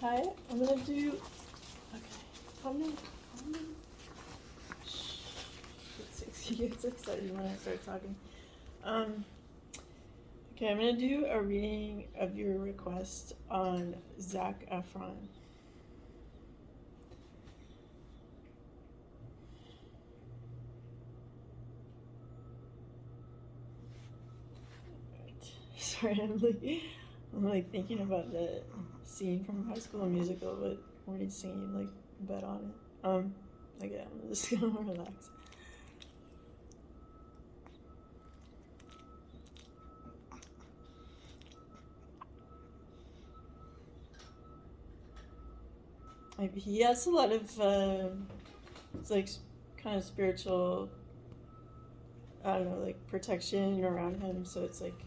Hi, I'm gonna do. Okay, calm down, calm down. Shh. He gets excited when I start talking. Okay, I'm gonna do a reading of your request on Zac Efron. Sorry, I'm like thinking about the scene from High School Musical, but where he's singing like Bet on It. Okay, I'm just gonna relax. He has a lot of it's like kind of spiritual, I don't know, like protection around him, so it's like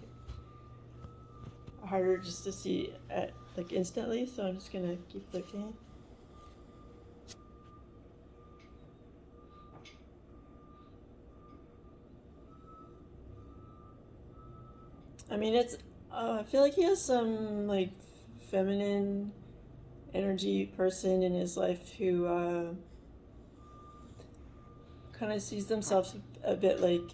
harder just to see at like instantly, so I'm just gonna keep looking. I mean, it's I feel like he has some like feminine energy person in his life who kind of sees themselves a bit like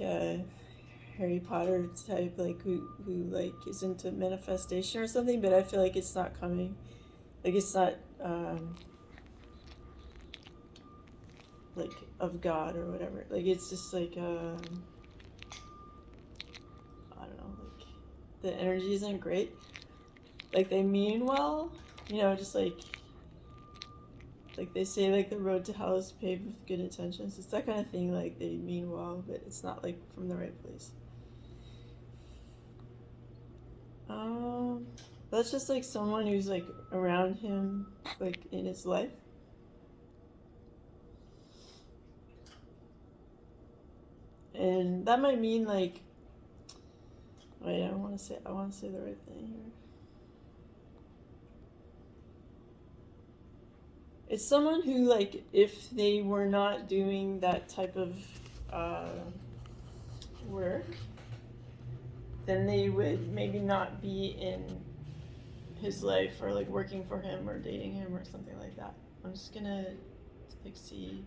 Harry Potter type, like who like is into manifestation or something, but I feel like it's not coming, like it's not like of God or whatever. Like it's just like I don't know, like the energy isn't great. Like they mean well, just like they say, like the road to hell is paved with good intentions. It's that kind of thing. Like they mean well, but it's not like from the right place. That's just like someone who's like around him, like in his life. And that might mean like, wait, I want to say the right thing here. It's someone who, like, if they were not doing that type of work, then they would maybe not be in his life or like working for him or dating him or something like that. I'm just gonna like see.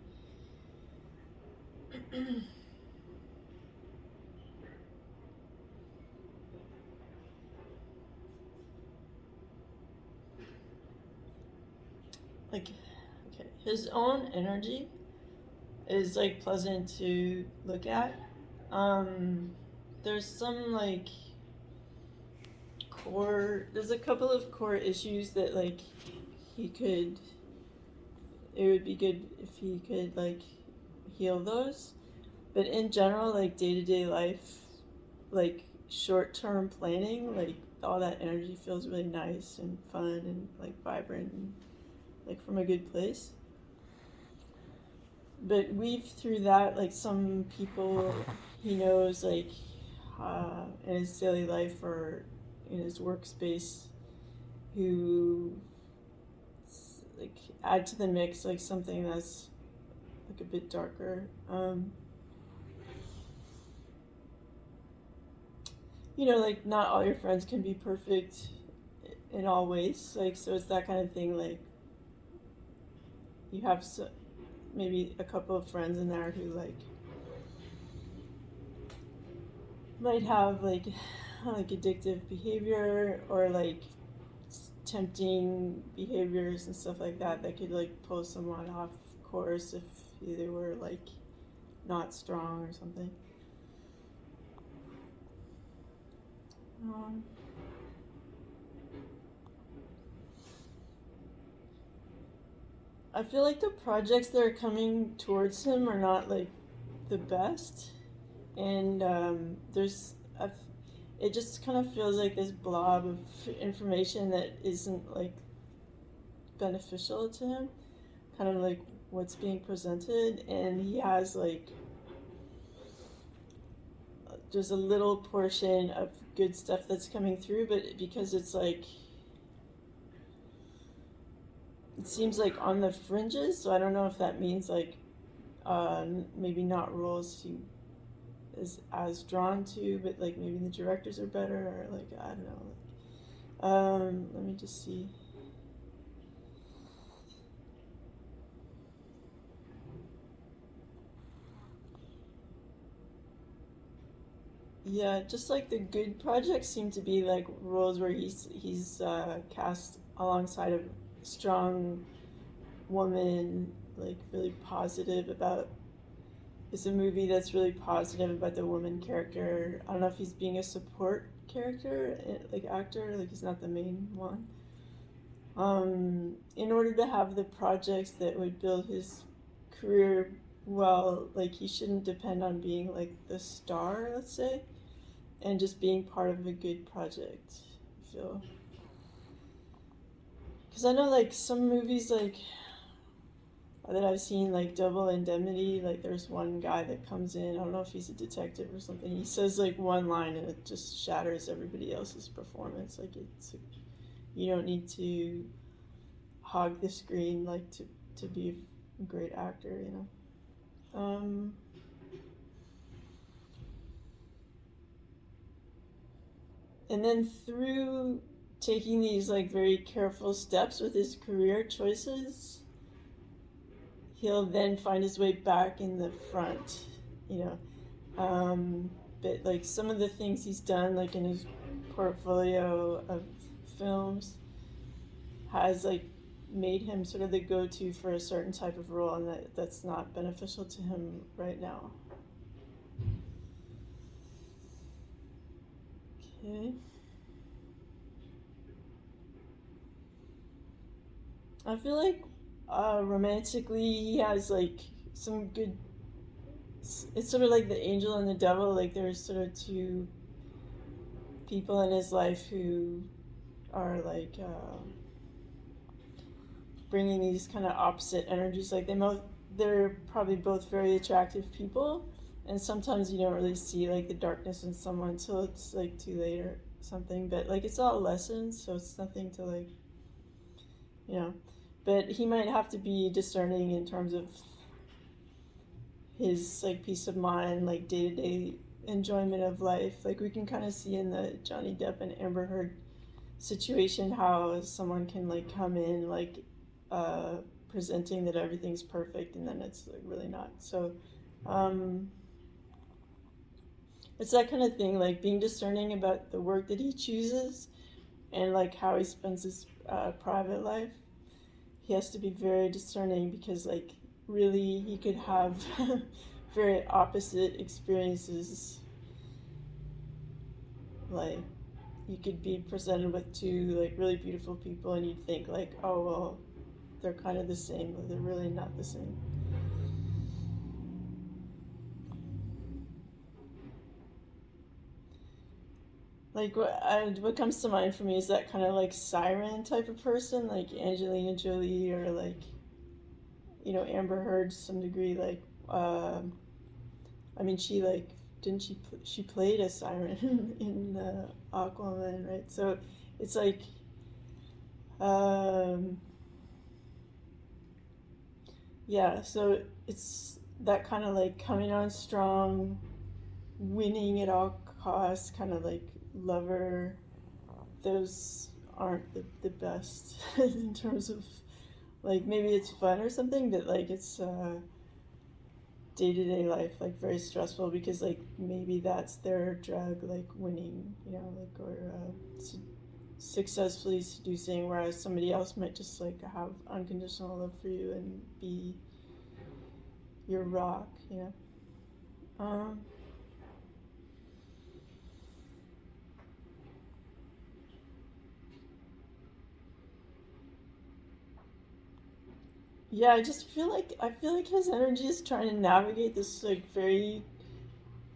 Like, okay, his own energy is like pleasant to look at. There's some like there's a couple of core issues that like it would be good if he could like heal those. But in general, like day-to-day life, like short-term planning, like all that energy feels really nice and fun and like vibrant and like from a good place. But weave through that like some people he knows, like in his daily life or in his workspace, who like add to the mix like something that's like a bit darker. Like not all your friends can be perfect in all ways. Like, so it's that kind of thing. Like, you have maybe a couple of friends in there who like might have like addictive behavior or like tempting behaviors and stuff like that could like pull someone off course if they were like not strong or something. I feel like the projects that are coming towards him are not like the best, and it just kind of feels like this blob of information that isn't like beneficial to him, kind of like what's being presented, and he has like there's a little portion of good stuff that's coming through, but because it's like it seems like on the fringes, so I don't know if that means like maybe not roles he is as drawn to, but like maybe the directors are better, or like I don't know. Let me just see. Yeah, just like the good projects seem to be like roles where he's cast alongside a strong woman, like really positive about. It's a movie that's really positive about the woman character. I don't know if he's being a support character, like actor, like he's not the main one. In order to have the projects that would build his career well, like he shouldn't depend on being like the star, let's say, and just being part of a good project. I feel because I know like some movies like that I've seen like Double Indemnity. Like there's one guy that comes in. I don't know if he's a detective or something. He says like one line and it just shatters everybody else's performance. Like it's you don't need to hog the screen like to be a great actor. You know. And then through taking these like very careful steps with his career choices, he'll then find his way back in the front, you know. But like some of the things he's done, like in his portfolio of films, has like made him sort of the go-to for a certain type of role, and that's not beneficial to him right now. Okay. I feel like romantically he has like some good. It's sort of like the angel and the devil. Like there's sort of two people in his life who are like bringing these kind of opposite energies. Like they're probably both very attractive people, and sometimes you don't really see like the darkness in someone until it's like too late or something. But like it's all lessons, so it's nothing to like, you know. But he might have to be discerning in terms of his like peace of mind, like day to day enjoyment of life. Like we can kind of see in the Johnny Depp and Amber Heard situation how someone can like come in like uh, presenting that everything's perfect and then it's like really not. So um, it's that kind of thing, like being discerning about the work that he chooses and like how he spends his private life. He has to be very discerning because like really he could have very opposite experiences. Like you could be presented with two like really beautiful people and you'd think like, oh well, they're kind of the same, but they're really not the same. Like what comes to mind for me is that kind of like siren type of person, like Angelina Jolie or like Amber Heard to some degree. Like I mean, she like didn't she played a siren in Aquaman, right? So it's like um, yeah. So it's that kind of like coming on strong, winning at all costs, kind of like lover. Those aren't the best in terms of like maybe it's fun or something, but like it's day to day life like very stressful because like maybe that's their drug, like winning, like or successfully seducing, whereas somebody else might just like have unconditional love for you and be your rock. Um, yeah, I feel like his energy is trying to navigate this like very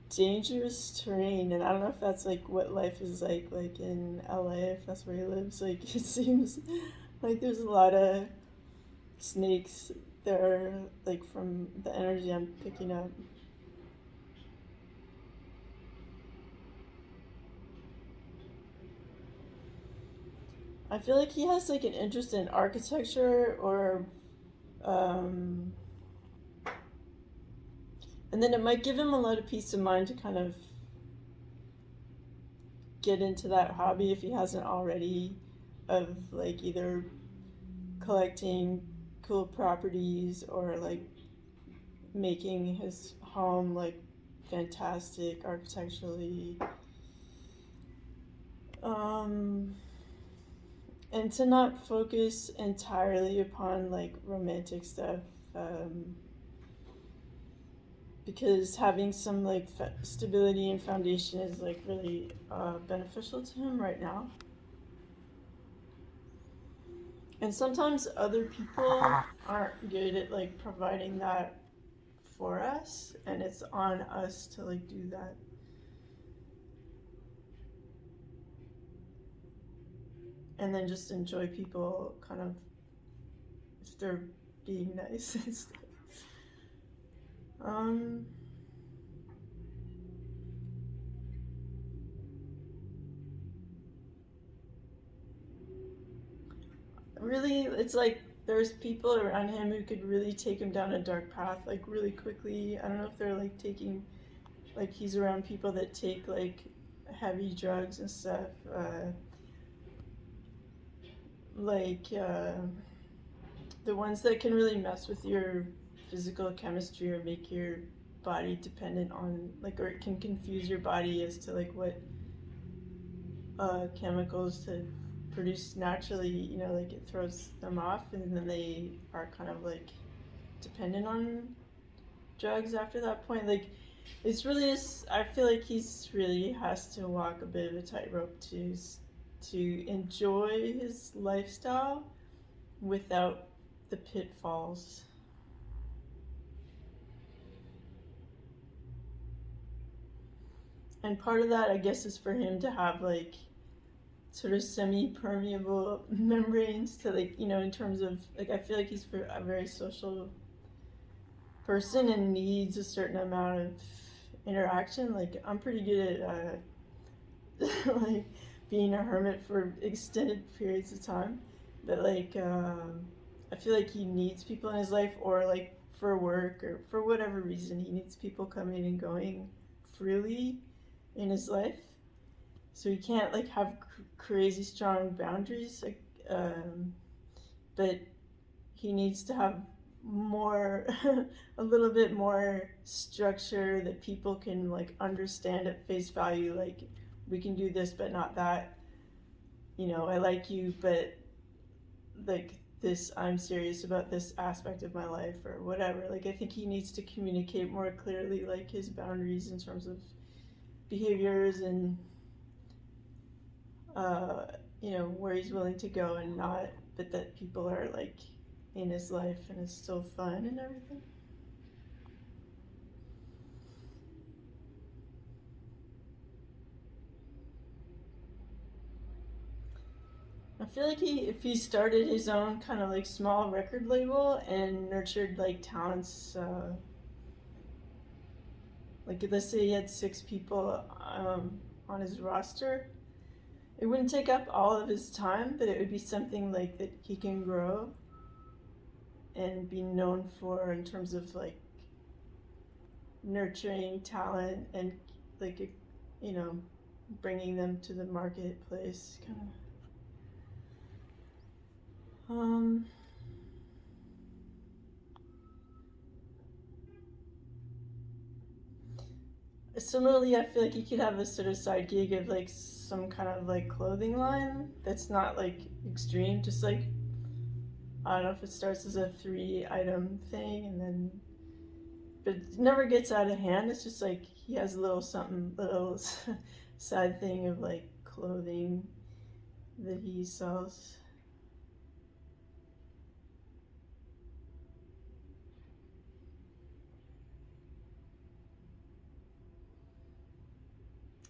dangerous terrain, and I don't know if that's like what life is like in LA, if that's where he lives. Like it seems like there's a lot of snakes there, like from the energy I'm picking up. I feel like he has like an interest in architecture or um and then it might give him a lot of peace of mind to kind of get into that hobby if he hasn't already, of like either collecting cool properties or like making his home like fantastic architecturally. And to not focus entirely upon like romantic stuff, because having some like stability and foundation is like really beneficial to him right now. And sometimes other people aren't good at like providing that for us, and it's on us to like do that. And then just enjoy people kind of if they're being nice and stuff. Really, it's like there's people around him who could really take him down a dark path like really quickly. I don't know if they're like taking, like he's around people that take like heavy drugs and stuff, like the ones that can really mess with your physical chemistry or make your body dependent on like, or it can confuse your body as to like what chemicals to produce naturally, you know, like it throws them off and then they are kind of like dependent on drugs after that point. Like it's really I feel like he's really has to walk a bit of a tightrope to enjoy his lifestyle without the pitfalls. And part of that I guess is for him to have like sort of semi-permeable membranes to like, you know, in terms of like I feel like he's a very social person and needs a certain amount of interaction. Like I'm pretty good at like being a hermit for extended periods of time, but like I feel like he needs people in his life, or like for work or for whatever reason he needs people coming and going freely in his life, so he can't like have crazy strong boundaries, like but he needs to have more a little bit more structure that people can like understand at face value, like we can do this but not that, you know, I like you but like this, I'm serious about this aspect of my life or whatever. Like I think he needs to communicate more clearly like his boundaries in terms of behaviors and you know, where he's willing to go and not, but that people are like in his life and it's still fun and everything. I feel like if he started his own kind of like small record label and nurtured like talents, like let's say he had 6 people on his roster, it wouldn't take up all of his time, but it would be something like that he can grow and be known for in terms of like nurturing talent and like, you know, bringing them to the marketplace kind of. Similarly, I feel like you could have a sort of side gig of like some kind of like clothing line that's not like extreme, just like I don't know if it starts as a 3 item thing and then, but it never gets out of hand. It's just like he has a little something, little side thing of like clothing that he sells.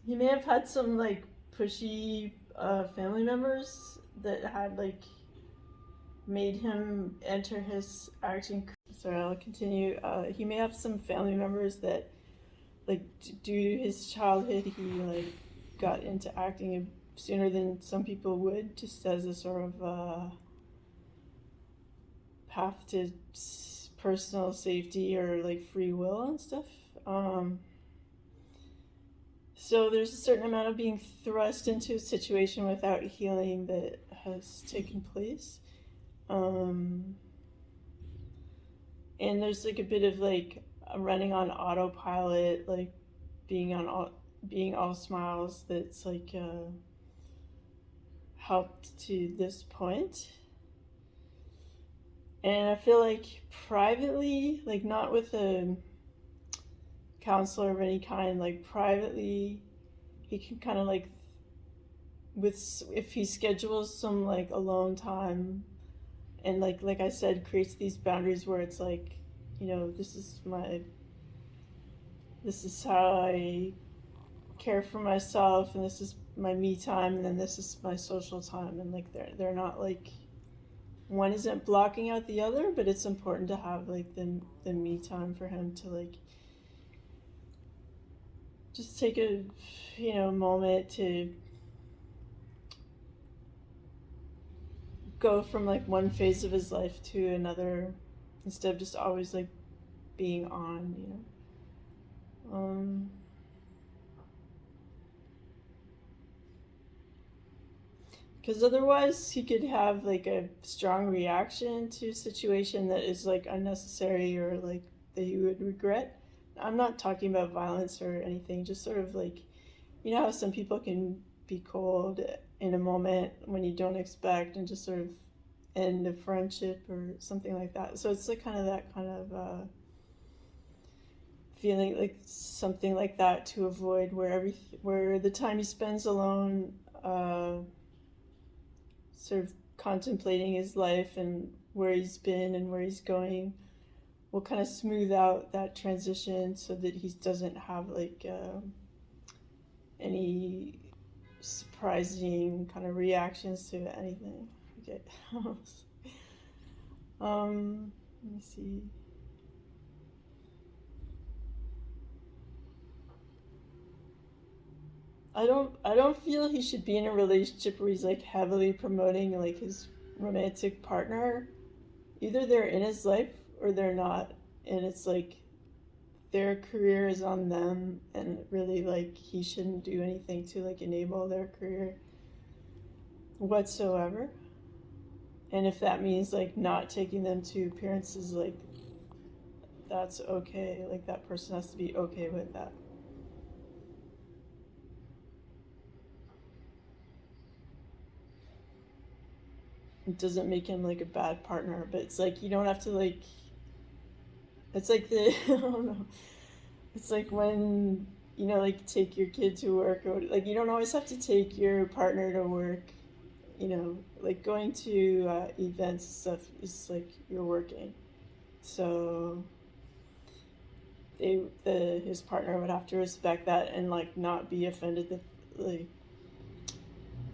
He may have had some like pushy family members that had like made him enter his acting. Sorry, I'll continue. He may have some family members that, like, due to his childhood, he like got into acting sooner than some people would, just as a sort of path to personal safety or like free will and stuff. So there's a certain amount of being thrust into a situation without healing that has taken place. And there's like a bit of like running on autopilot, like being on all being all smiles that's like helped to this point. And I feel like privately, like not with a counselor of any kind, like privately, he can kind of like with if he schedules some like alone time and like I said, creates these boundaries where it's like, this is how I care for myself, and this is my me time, and then this is my social time, and like they're not like one isn't blocking out the other, but it's important to have like the me time for him to like just take a moment to go from like one phase of his life to another instead of just always like being on. Because otherwise he could have like a strong reaction to a situation that is like unnecessary or like that he would regret. I'm not talking about violence or anything, just sort of like, how some people can be cold in a moment when you don't expect and just sort of end a friendship or something like that. So it's like kind of that kind of feeling like something like that to avoid where the time he spends alone sort of contemplating his life and where he's been and where he's going will kind of smooth out that transition so that he doesn't have like any surprising kind of reactions to anything. Okay. Let me see. I don't feel he should be in a relationship where he's like heavily promoting like his romantic partner. Either they're in his life or they're not, and it's like their career is on them, and really like he shouldn't do anything to like enable their career whatsoever. And if that means like not taking them to appearances, like that's okay. Like that person has to be okay with that. It doesn't make him like a bad partner, but it's like you don't have to like. It's like the I don't know. It's like when like take your kid to work, or like you don't always have to take your partner to work. Like going to events and stuff is like you're working, so his partner would have to respect that and like not be offended that like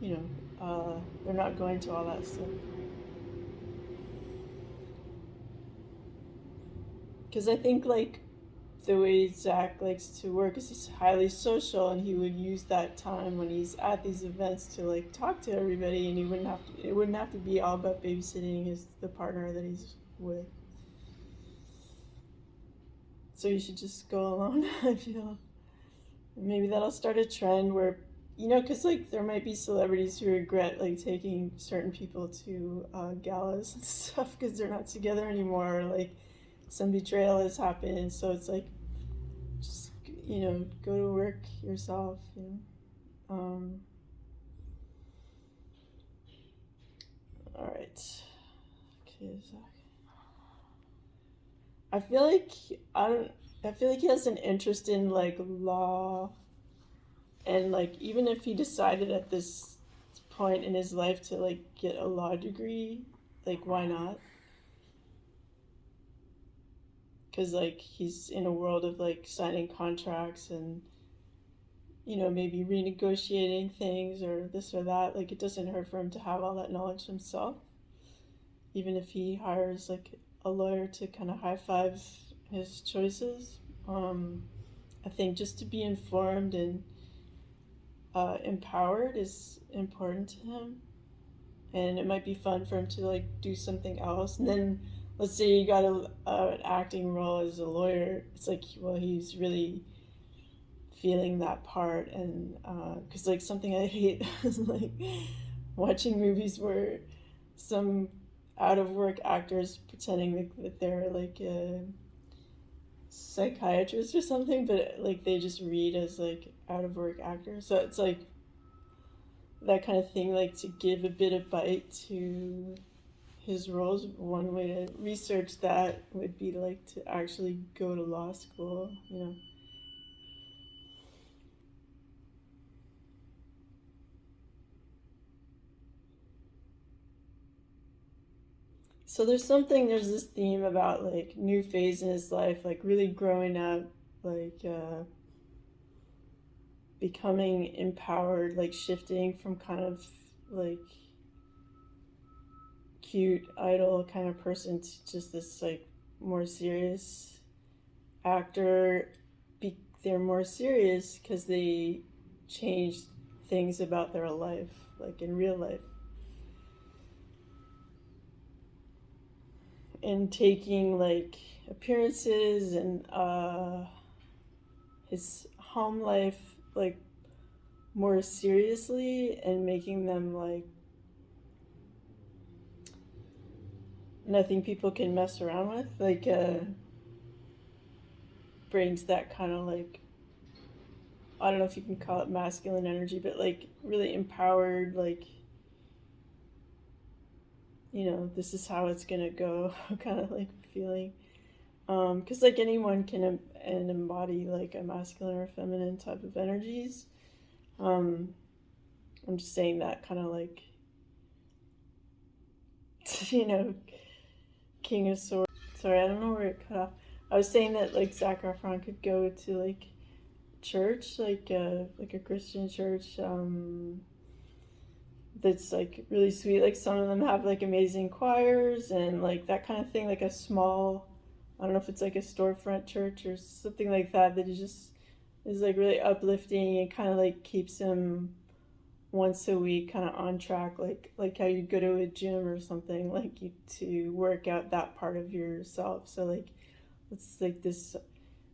they're not going to all that stuff. Because I think like the way Zach likes to work is he's highly social, and he would use that time when he's at these events to like talk to everybody, and it wouldn't have to be all about babysitting the partner that he's with. So you should just go alone. I feel maybe that'll start a trend where because like there might be celebrities who regret like taking certain people to galas and stuff because they're not together anymore, or like some betrayal has happened. So it's like just go to work yourself. All right. Okay, Zach. I feel like I don't. I feel like he has an interest in like law, and like even if he decided at this point in his life to like get a law degree, like why not? Because like he's in a world of like signing contracts and maybe renegotiating things or this or that. Like it doesn't hurt for him to have all that knowledge himself, even if he hires like a lawyer to kind of high five his choices. I think just to be informed and empowered is important to him, and it might be fun for him to like do something else. And then let's say you got an acting role as a lawyer. It's like, well, he's really feeling that part, and because like something I hate is like watching movies where some out of work actors pretending that they're like psychiatrist or something, but like they just read as like out of work actors. So it's like that kind of thing, like to give a bit of bite to his roles. One way to research that would be like to actually go to law school, you know. So there's this theme about like new phase in his life, like really growing up, like becoming empowered, like shifting from kind of like cute idol kind of person to just this like more serious actor. They're more serious because they changed things about their life, like in real life, and taking like appearances and his home life like more seriously and making them like nothing people can mess around with, like brings that kind of like, I don't know if you can call it masculine energy, but like really empowered, like, you know, this is how it's gonna go kind of like feeling. Because like anyone can embody like a masculine or feminine type of energies. um I'm just saying that kind of like you know, king of swords. Sorry, I don't know where it cut off. I was saying that like Zac Efron could go to like church, like a Christian church, that's like really sweet. Like some of them have like amazing choirs and like that kind of thing. Like a small, I don't know if it's like a storefront church or something like that. That is just is like really uplifting and kind of like keeps him once a week kind of on track. Like how you go to a gym or something, like you to work out that part of yourself. So like it's like this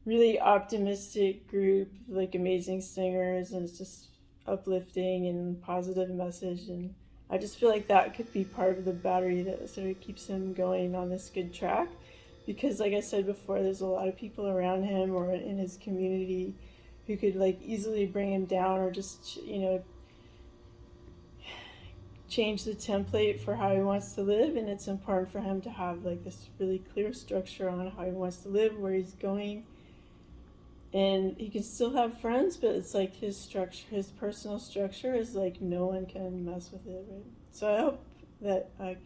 really optimistic group, like amazing singers, and it's just uplifting and positive message. And I just feel like that could be part of the battery that sort of keeps him going on this good track. Because, like I said before, there's a lot of people around him or in his community who could like easily bring him down or just, you know, change the template for how he wants to live. And it's important for him to have like this really clear structure on how he wants to live, where he's going, and he can still have friends, but it's like his structure, his personal structure is like no one can mess with it, right? So I hope that I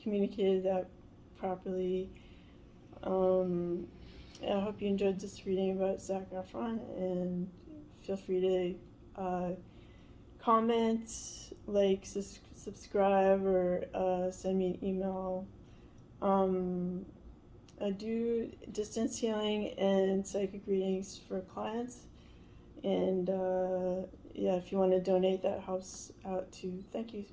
communicated that properly. I hope you enjoyed this reading about Zac Efron, and feel free to comment, like, subscribe, or send me an email. I do distance healing and psychic readings for clients. And yeah, if you want to donate, that helps out too. Thank you.